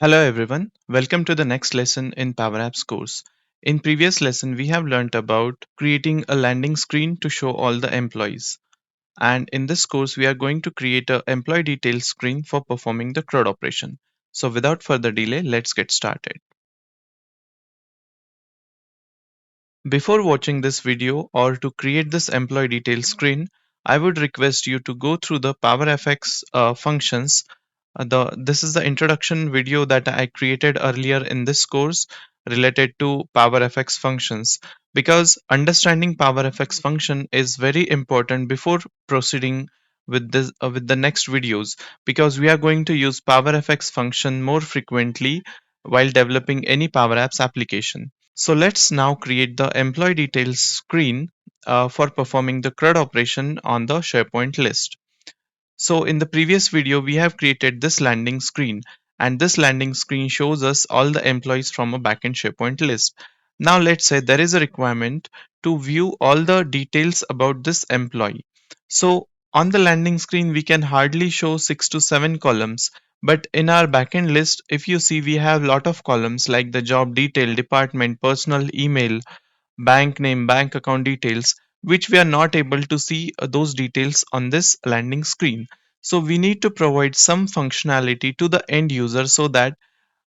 Hello everyone, welcome to the next lesson in Power Apps course. In previous lesson we have learnt about creating a landing screen to show all the employees. And in this course we are going to create a employee details screen for performing the CRUD operation. So without further delay, let's get started. Before watching this video or to create this employee details screen, I would request you to go through the PowerFX functions. This is the introduction video that I created earlier in this course related to PowerFX functions, because understanding PowerFX function is very important before proceeding with the next videos, because we are going to use PowerFX function more frequently while developing any Power Apps application. So let's now create the employee details screen for performing the CRUD operation on the SharePoint list. So in the previous video, we have created this landing screen, and this landing screen shows us all the employees from a backend SharePoint list. Now let's say there is a requirement to view all the details about this employee. So on the landing screen, we can hardly show 6 to 7 columns, but in our backend list, if you see, we have a lot of columns like the job detail, department, personal email, bank name, bank account details, which we are not able to see those details on this landing screen. So we need to provide some functionality to the end user so that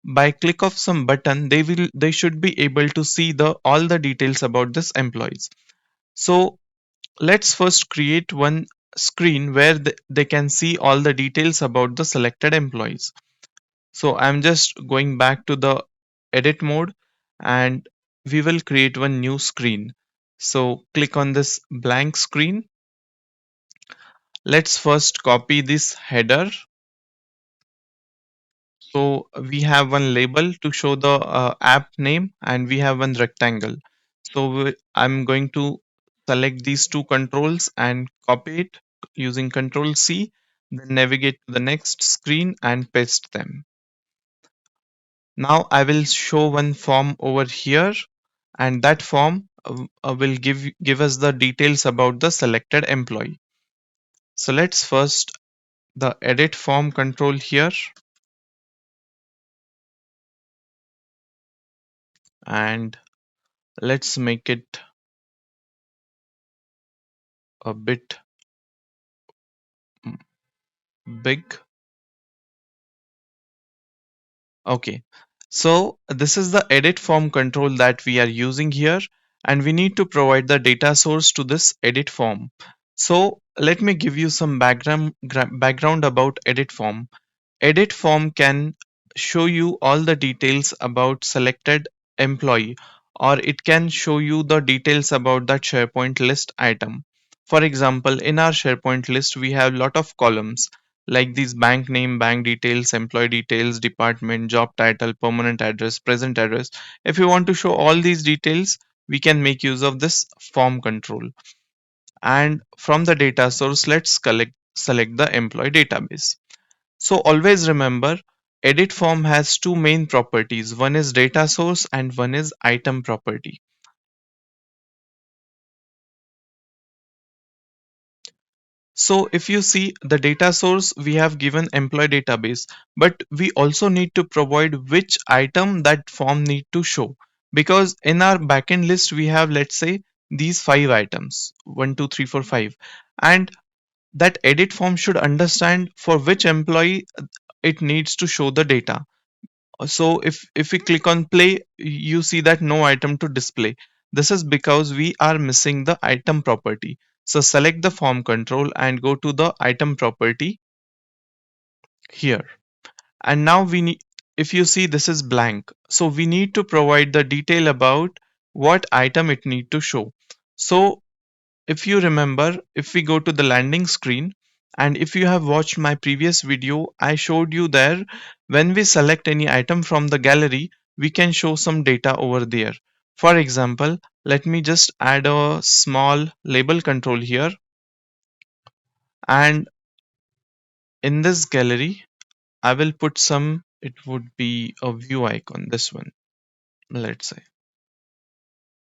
by click of some button they should be able to see the all the details about this employees. So let's first create one screen where they can see all the details about the selected employees. So I'm just going back to the edit mode, and we will create one new screen. So click on this blank screen. Let's first copy this header. So we have one label to show the app name, and we have one rectangle. So I'm going to select these two controls and copy it using Control C, then navigate to the next screen and paste them. Now I will show one form over here, and that form will give us the details about the selected employee. So let's first the edit form control here, and let's make it a bit big. Okay, so this is the edit form control that we are using here, and we need to provide the data source to this edit form. So let me give you some background about edit form. Edit form can show you all the details about selected employee, or it can show you the details about that SharePoint list item. For example, in our SharePoint list, we have lot of columns like these: bank name, bank details, employee details, department, job title, permanent address, present address. If you want to show all these details, we can make use of this form control. And from the data source, let's select the employee database. So always remember, edit form has two main properties. One is data source and one is item property. So if you see the data source, we have given employee database, but we also need to provide which item that form need to show. Because in our backend list, we have, let's say, these 5 items, 1, 2, 3, 4, 5. And that edit form should understand for which employee it needs to show the data. So if we click on play, you see that no item to display. This is because we are missing the item property. So select the form control and go to the item property here. And now we need, if you see, this is blank. So we need to provide the detail about what item it need to show. So if you remember, if we go to the landing screen, and if you have watched my previous video, I showed you there when we select any item from the gallery, we can show some data over there. For example, let me just add a small label control here, and in this gallery, I will put some, it would be a view icon, this one, let's say,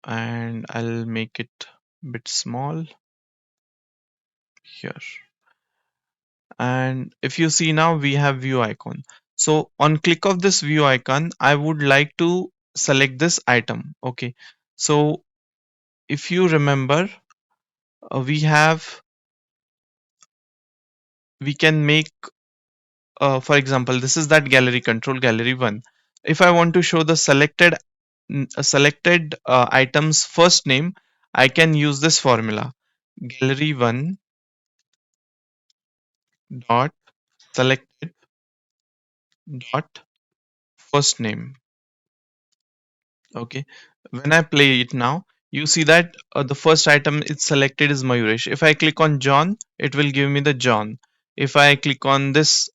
and I'll make it a bit small here. And if you see, now we have view icon. So on click of this view icon, I would like to select this item. Okay. So if you remember, we have, we can make, for example, this is that gallery control, gallery 1. If I want to show the selected item's first name, I can use this formula, gallery 1 dot selected dot first name. Okay, when I play it now, you see that the first item it's selected is Mayuresh. If I click on John, it will give me the John. If I click on this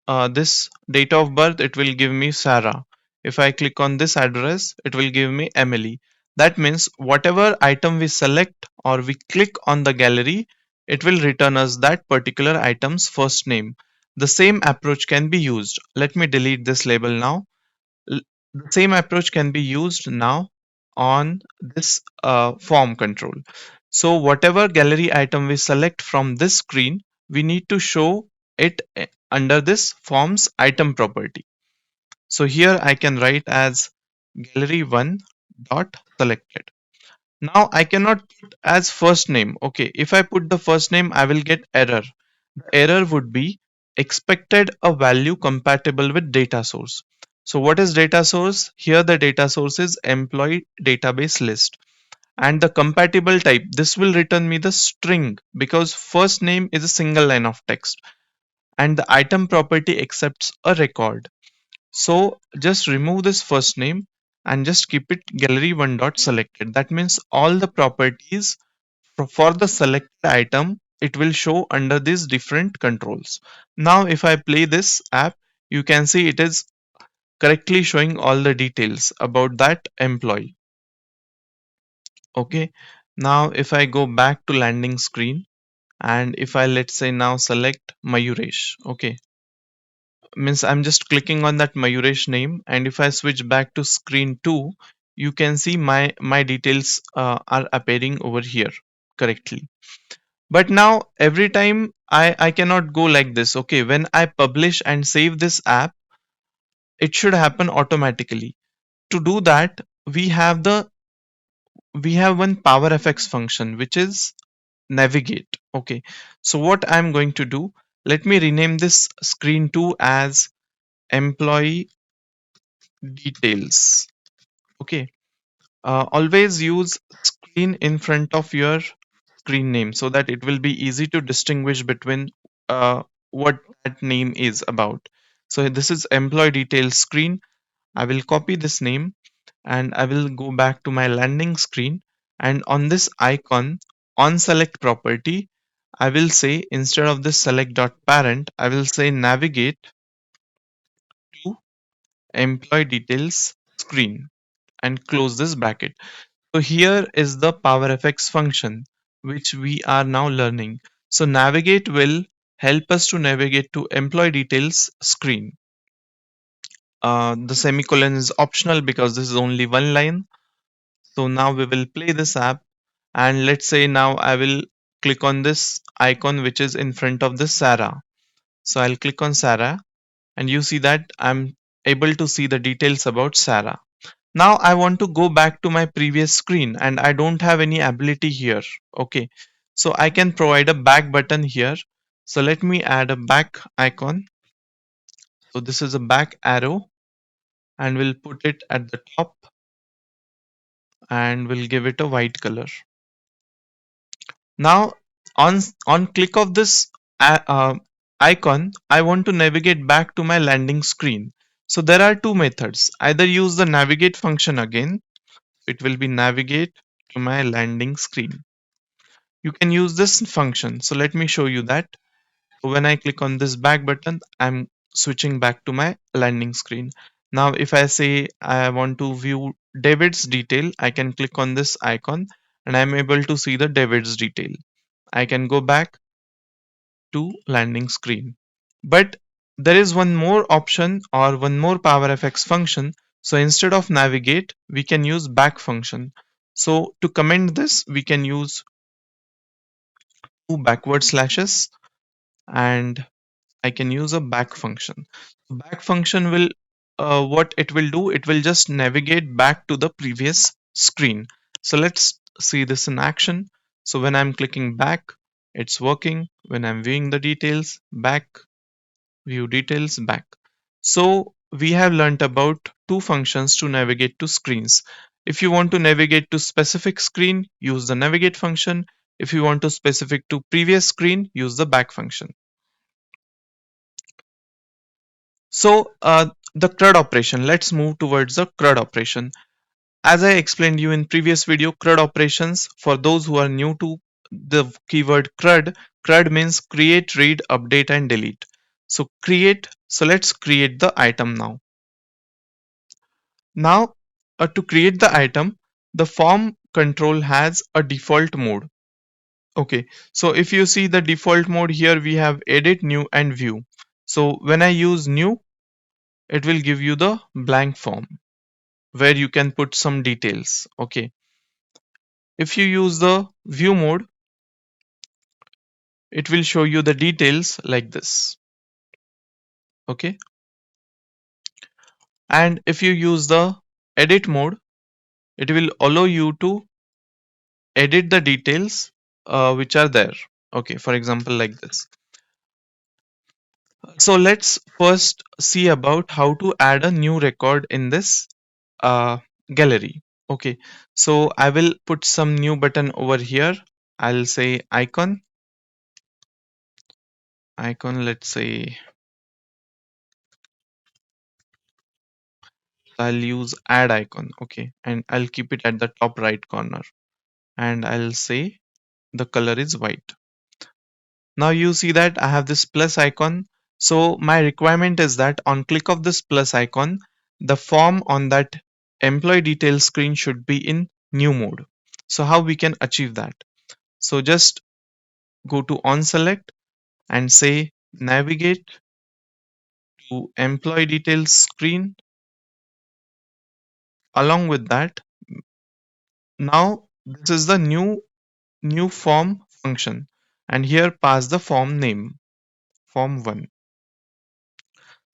date of birth, it will give me Sarah. If I click on this address, it will give me Emily. That means whatever item we select or we click on the gallery, it will return us that particular item's first name. The same approach can be used. Let me delete this label now. The same approach can be used now on this form control. So whatever gallery item we select from this screen, we need to show it under this forms item property. So here I can write as gallery 1 dot selected. Now I cannot put as first name. Okay, if I put the first name, I will get error. The error would be expected a value compatible with data source. So what is data source? Here the data source is employee database list. And the compatible type, this will return me the string because first name is a single line of text and the item property accepts a record. So just remove this first name and just keep it gallery 1 dot selected. That means all the properties for the selected item, it will show under these different controls. Now if I play this app, you can see it is correctly showing all the details about that employee. Okay, now if I go back to landing screen and if I, let's say, now select Mayuresh. Okay, means I'm just clicking on that Mayuresh name, and if I switch back to screen 2, you can see my details are appearing over here correctly. But now every time I cannot go like this. Okay, when I publish and save this app, it should happen automatically. To do that, we have one PowerFX function which is navigate. Okay, so what I'm going to do, let me rename this screen 2 as employee details. Okay, always use screen in front of your screen name so that it will be easy to distinguish between what that name is about. So this is employee details screen. I will copy this name and I will go back to my landing screen, and on this icon on select property, I will say instead of this select dot parent, I will say navigate to employee details screen and close this bracket. So here is the PowerFX function which we are now learning. So navigate will help us to navigate to employee details screen. The semicolon is optional because this is only one line. So now we will play this app, and let's say now I will click on this icon which is in front of this Sarah. So I'll click on Sarah and you see that I'm able to see the details about Sarah. Now I want to go back to my previous screen and I don't have any ability here. Okay, so I can provide a back button here. So let me add a back icon. So this is a back arrow and we'll put it at the top and we'll give it a white color. Now on click of this icon, I want to navigate back to my landing screen. So there are two methods. Either use the navigate function again. It will be navigate to my landing screen. You can use this function. So let me show you that. So when I click on this back button, I'm switching back to my landing screen. Now if I say I want to view David's detail, I can click on this icon and I'm able to see the David's detail. I can go back to landing screen. But there is one more option or one more PowerFX function. So instead of navigate, we can use back function. So to comment this, we can use two backward slashes and I can use a back function. Back function will, what it will do, it will just navigate back to the previous screen. So let's see this in action. So when I'm clicking back, it's working. When I'm viewing the details, back, view details, back. So we have learnt about two functions to navigate to screens. If you want to navigate to specific screen, use the navigate function. If you want to specific to previous screen, use the back function. So the CRUD operation, let's move towards the CRUD operation. As I explained you in previous video, CRUD operations, for those who are new to the keyword CRUD, CRUD means create, read, update and delete. So create, so let's create the item now. Now to create the item, the form control has a default mode. Okay, so if you see the default mode here, we have edit, new and view. So when I use new, it will give you the blank form where you can put some details. Okay, if you use the view mode, it will show you the details like this. Okay, and if you use the edit mode, it will allow you to edit the details which are there. Okay, for example like this. So let's first see about how to add a new record in this uh, gallery. Okay, so I will put some new button over here. I'll say icon, let's say I'll use add icon. Okay, and I'll keep it at the top right corner, and I'll say the color is white. Now you see that I have this plus icon. So my requirement is that on click of this plus icon, the form on that employee details screen should be in new mode. So how we can achieve that? So just go to on select and say navigate to employee details screen. Along with that, now this is the new form function, and here pass the form name, form 1.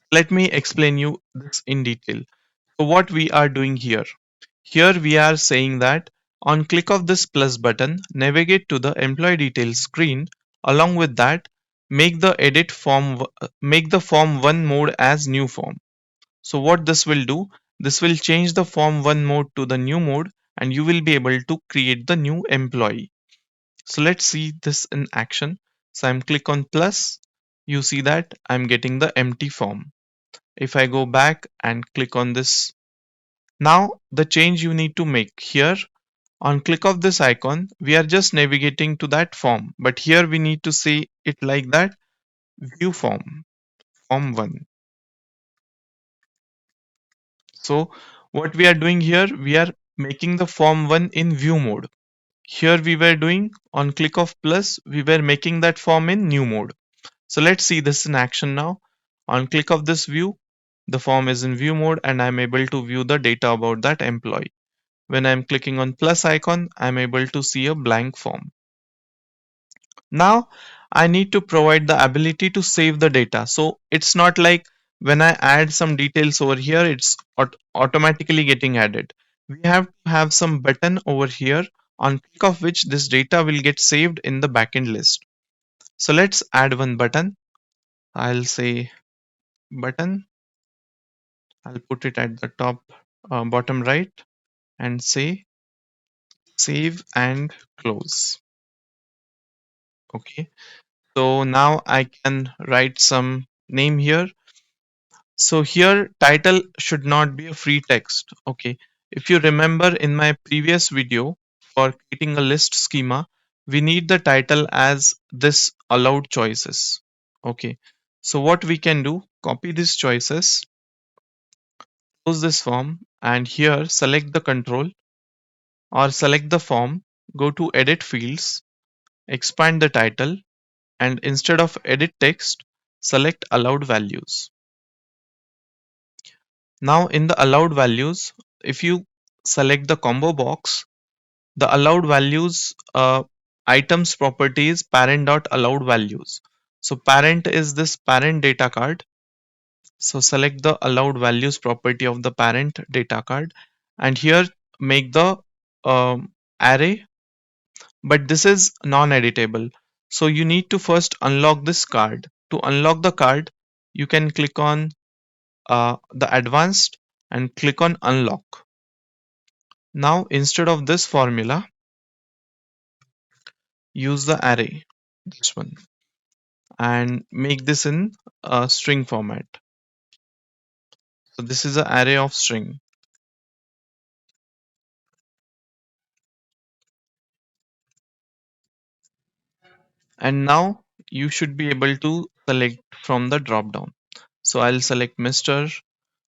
Let me explain you this in detail. So what we are doing here, we are saying that on click of this plus button, navigate to the employee details screen. Along with that, make the form 1 mode as new form. So what this will do, this will change the form 1 mode to the new mode, and you will be able to create the new employee. So let's see this in action. So I'm click on plus, you see that I'm getting the empty form. If I go back and click on this, now the change you need to make here, on click of this icon, we are just navigating to that form, but here we need to say it like that, view form, form 1. So what we are doing here, we are making the form 1 in view mode. Here we were doing on click of plus, we were making that form in new mode. So let's see this in action now. On click of this view, the form is in view mode and I'm able to view the data about that employee. When I'm clicking on plus icon, I'm able to see a blank form. Now I need to provide the ability to save the data. So it's not like when I add some details over here, it's automatically getting added. We have to have some button over here on click of which this data will get saved in the backend list. So let's add one button. I'll say button. I'll put it at the top, bottom right, and say save and close. Okay. So now I can write some name here. So here title should not be a free text. Okay. If you remember in my previous video for creating a list schema, we need the title as this allowed choices. Okay. So what we can do, copy these choices, close this form, and here select the control or select the form, go to edit fields, expand the title, and instead of edit text, select allowed values. Now in the allowed values, if you select the combo box, the allowed values items property is parent dot allowed values. So parent is this parent data card. So select the allowed values property of the parent data card, and here make the array, but this is non-editable. So you need to first unlock this card. To unlock the card, you can click on the advanced and click on unlock. Now instead of this formula, use the array, this one, and make this in string format. So this is an array of string. And now you should be able to select from the drop down. So I'll select Mr.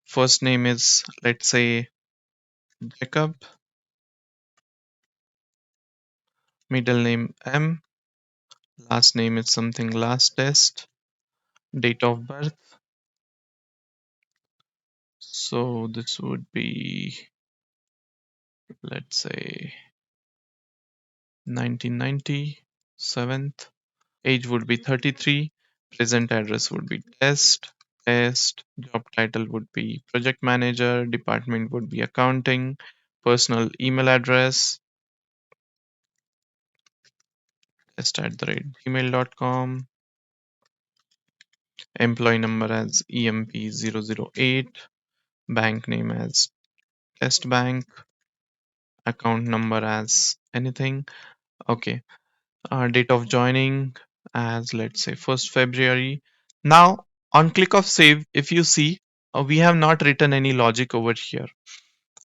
First name is, let's say, Jacob. Middle name M. Last name is something last test. Date of birth. So this would be, let's say, 1990, 7th. Age would be 33. Present address would be test. Job title would be project manager. Department would be accounting. Personal email address, test@gmail.com. Employee number as EMP008. Bank name as test bank. Account number as anything. Okay. Date of joining as, let's say, 1st February. Now on click of save, if you see, we have not written any logic over here.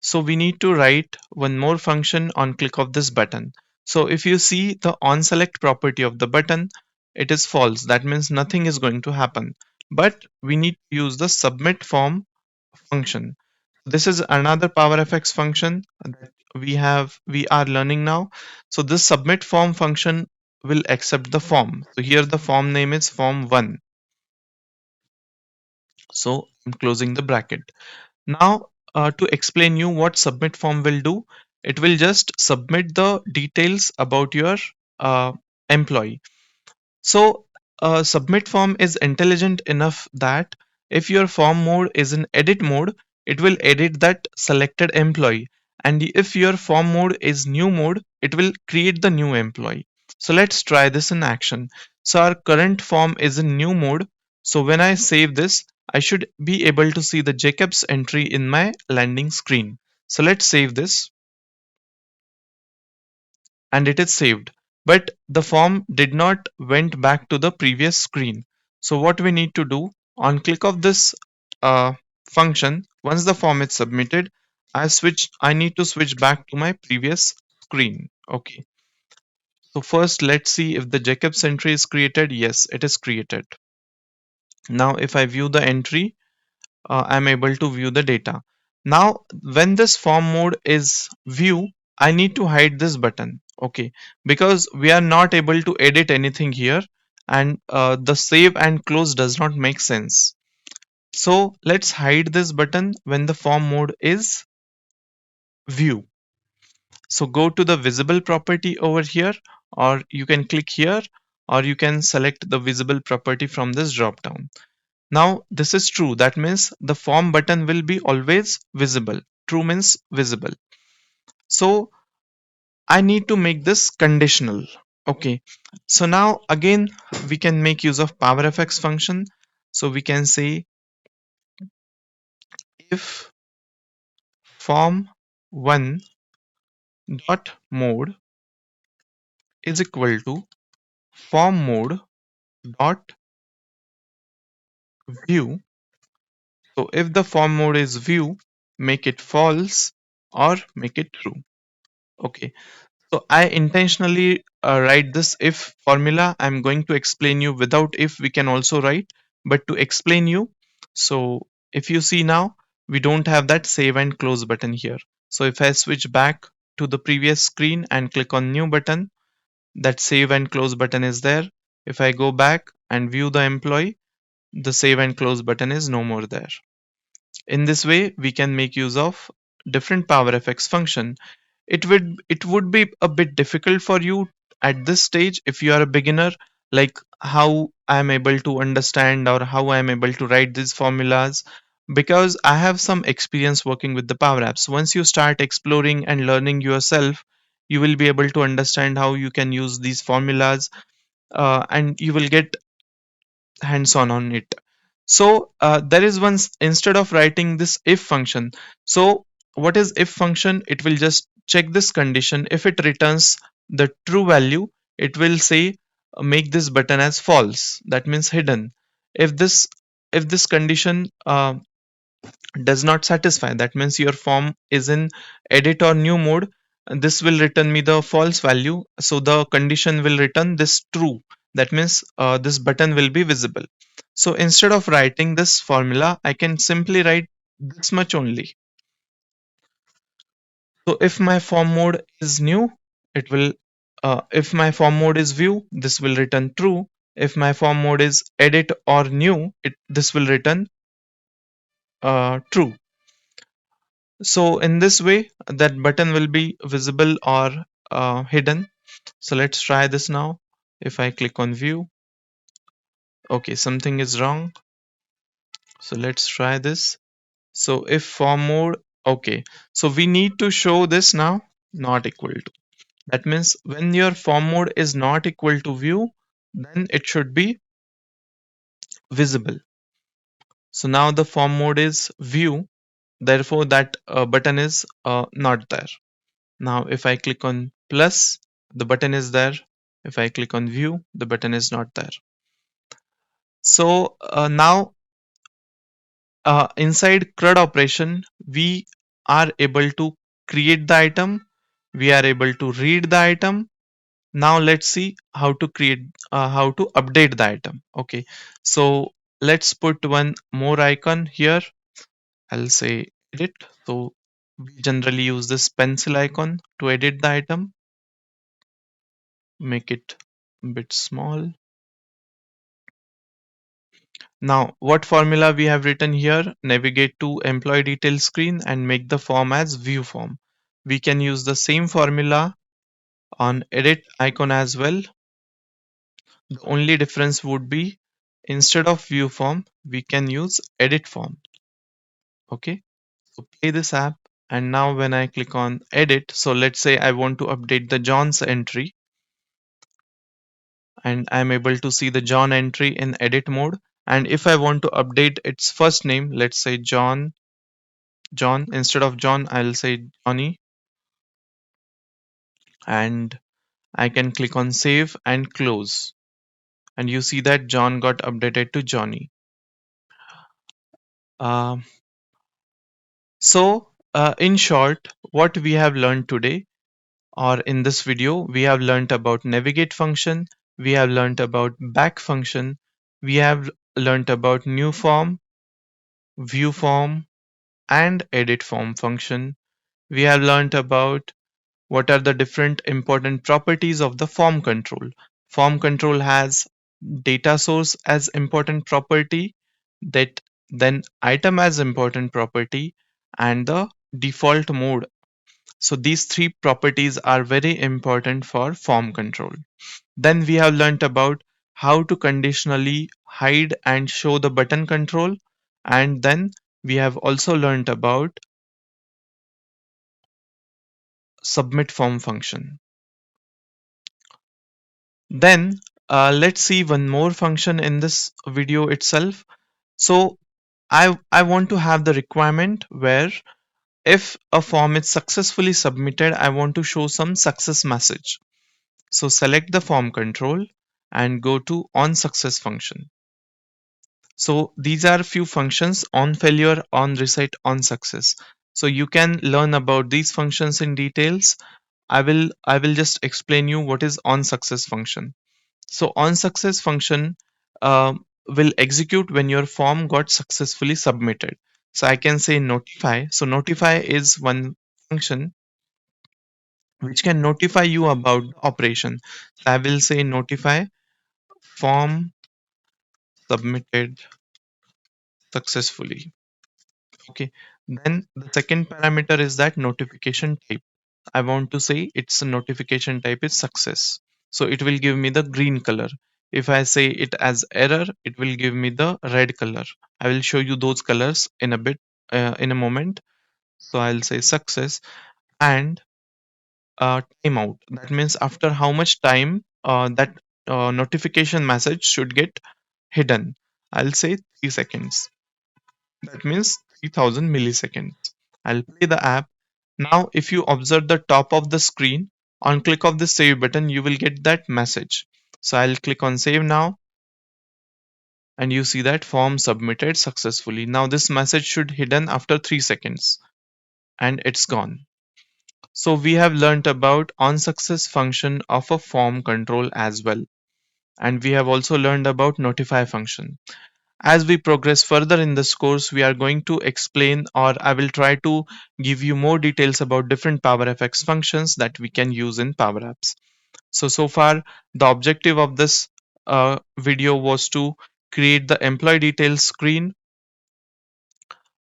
So we need to write one more function on click of this button. So if you see the on select property of the button, it is false. That means nothing is going to happen. But we need to use the submit form function. This is another PowerFX function that we are learning now. So this submit form function will accept the form. So here the form name is form 1. So I'm closing the bracket. Now to explain you what submit form will do, it will just submit the details about your uh, employee. So submit form is intelligent enough that if your form mode is in edit mode, it will edit that selected employee. And if your form mode is new mode, it will create the new employee. So let's try this in action. So our current form is in new mode. So when I save this, I should be able to see the Jacobs entry in my landing screen. So let's save this, and it is saved, but the form did not went back to the previous screen. So what we need to do, on click of this uh, function, once the form is submitted, I need to switch back to my previous screen. Okay, so first let's see if the Jacobs entry is created. Yes, it is created. Now if I view the entry, I'm able to view the data. Now, when this form mode is view, I need to hide this button. Okay, because we are not able to edit anything here, and the save and close does not make sense. So let's hide this button when the form mode is view. So go to the visible property over here, or you can click here, or you can select the visible property from this drop down. Now this is true. That means the form button will be always visible. True means visible. So I need to make this conditional. Okay. So now again we can make use of PowerFX function. So we can say if form1 dot mode is equal to form mode dot view. So if the form mode is view, make it false or make it true. Okay. So I intentionally write this if formula. I'm going to explain you without if we can also write, but to explain you. So if you see now, we don't have that save and close button here. So if I switch back to the previous screen and click on new button, that save and close button is there. If I go back and view the employee, the save and close button is no more there. In this way, we can make use of different PowerFX function. It would be a bit difficult for you at this stage if you are a beginner, like how I am able to understand or how I am able to write these formulas, because I have some experience working with the Power Apps. Once you start exploring and learning yourself, you will be able to understand how you can use these formulas, and you will get hands-on on it. So there is one instead of writing this if function. So what is if function? It will just check this condition. If it returns the true value, it will say make this button as false. That means hidden. If this condition does not satisfy, that means your form is in edit or new mode, this will return me the false value, so the condition will return this true. That means this button will be visible. So instead of writing this formula, I can simply write this much only. So if my form mode is new, it will if my form mode is view, this will return true. If my form mode is edit or new, this will return true. So in this way, that button will be visible or hidden. So let's try this now. If I click on view, okay, something is wrong. So let's try this. So if form mode, okay, so we need to show this now not equal to. That means when your form mode is not equal to view, then it should be visible. So now the form mode is view, therefore that button is not there. Now, if I click on plus, the button is there. If I click on view, the button is not there. So now inside CRUD operation, we are able to create the item. We are able to read the item. Now let's see how to how to update the item. Okay, so let's put one more icon here. I'll say edit. So we generally use this pencil icon to edit the item. Make it a bit small. Now, what formula we have written here? Navigate to employee detail screen and make the form as view form. We can use the same formula on edit icon as well. The only difference would be instead of view form, we can use edit form. Okay, so play this app, and now when I click on edit, so let's say I want to update the John's entry, and I'm able to see the John entry in edit mode. And if I want to update its first name, let's say John, instead of John, I'll say Johnny, and I can click on save and close. And you see that John got updated to Johnny. Um in short, what we have learned today or in this video, we have learned about navigate function, we have learned about back function, we have learned about new form, view form, and edit form function. We have learned about what are the different important properties of the form control. Form control has data source as important property, that then item as important property, and the default mode. So these three properties are very important for form control. Then we have learnt about how to conditionally hide and show the button control, and then we have also learnt about submit form function. Then let's see one more function in this video itself. So I want to have the requirement where if a form is successfully submitted, I want to show some success message. So select the form control and go to on success function. So these are few functions: on failure, on reset, on success. So you can learn about these functions in details. I will just explain you what is on success function. So on success function will execute when your form got successfully submitted. So I can say notify. So notify is one function which can notify you about the operation. So I will say notify form submitted successfully. Okay. Then the second parameter is that notification type. I want to say its notification type is success. So it will give me the green color. If I say it as error, it will give me the red color. I will show you those colors in a bit, in a moment. So I'll say success and timeout. That means after how much time that notification message should get hidden. I'll say 3 seconds. That means 3000 milliseconds. I'll play the app. Now, if you observe the top of the screen, on click of the save button, you will get that message. So I'll click on save now, and you see that form submitted successfully. Now this message should hidden after 3 seconds and it's gone. So we have learnt about on success function of a form control as well. And we have also learned about notify function. As we progress further in this course, we are going to explain, or I will try to give you more details about different PowerFX functions that we can use in Power Apps. So far, the objective of this video was to create the employee details screen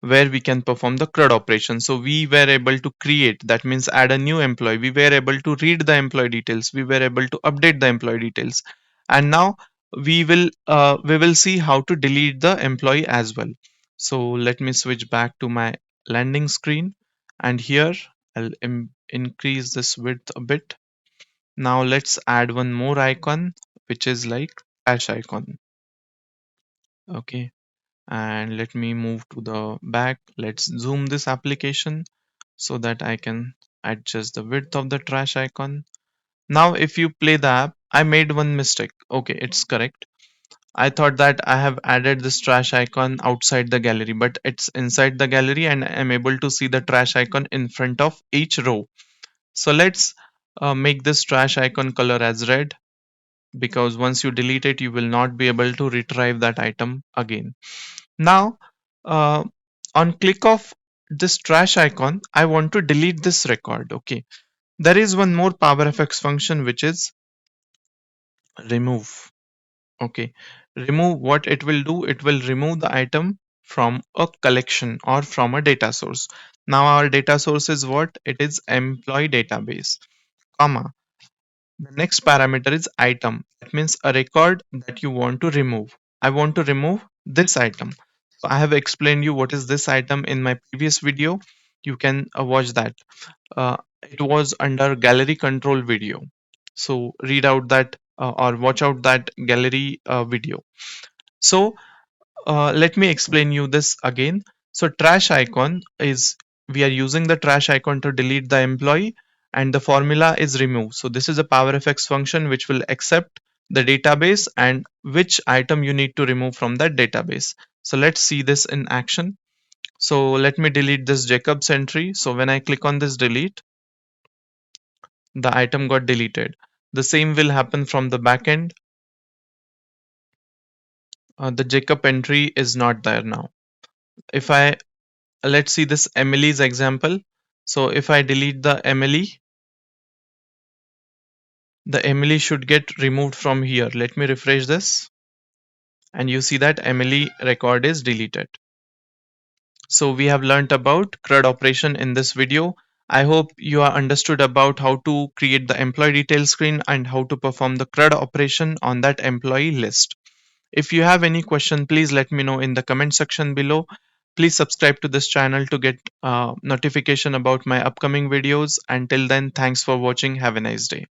where we can perform the CRUD operation. So we were able to create, that means add a new employee. We were able to read the employee details. We were able to update the employee details. And now we will see how to delete the employee as well. So let me switch back to my landing screen, and here I'll increase this width a bit. Now let's add one more icon, which is like trash icon. Okay, and let me move to the back. Let's zoom this application so that I can adjust the width of the trash icon. Now if you play the app, I made one mistake. Okay, it's correct. I thought that I have added this trash icon outside the gallery, but it's inside the gallery and I'm able to see the trash icon in front of each row. So let's make this trash icon color as red, because once you delete it, you will not be able to retrieve that item again. Now, uh, on click of this trash icon, I want to delete this record. Okay, there is one more PowerFX function which is remove. Okay, remove, what it will do, it will remove the item from a collection or from a data source. Now our data source is what? It is employee database, comma. The next parameter is item. That means a record that you want to remove. I want to remove this item. So I have explained you what is this item in my previous video. You can watch that. It was under gallery control video. So read out that or watch out that gallery video. So let me explain you this again. So trash icon is, we are using the trash icon to delete the employee, and the formula is remove. So this is a PowerFX function which will accept the database and which item you need to remove from that database. So let's see this in action. So let me delete this Jacob's entry. So when I click on this delete, the item got deleted. The same will happen from the backend. The Jacob entry is not there now. If I Let's see this Emily's example. So if I delete the Emily should get removed from here. Let me refresh this, and you see that Emily record is deleted. So we have learnt about CRUD operation in this video. I hope you are understood about how to create the employee detail screen and how to perform the CRUD operation on that employee list. If you have any question, please let me know in the comment section below. Please subscribe to this channel to get notification about my upcoming videos. Until then, thanks for watching. Have a nice day.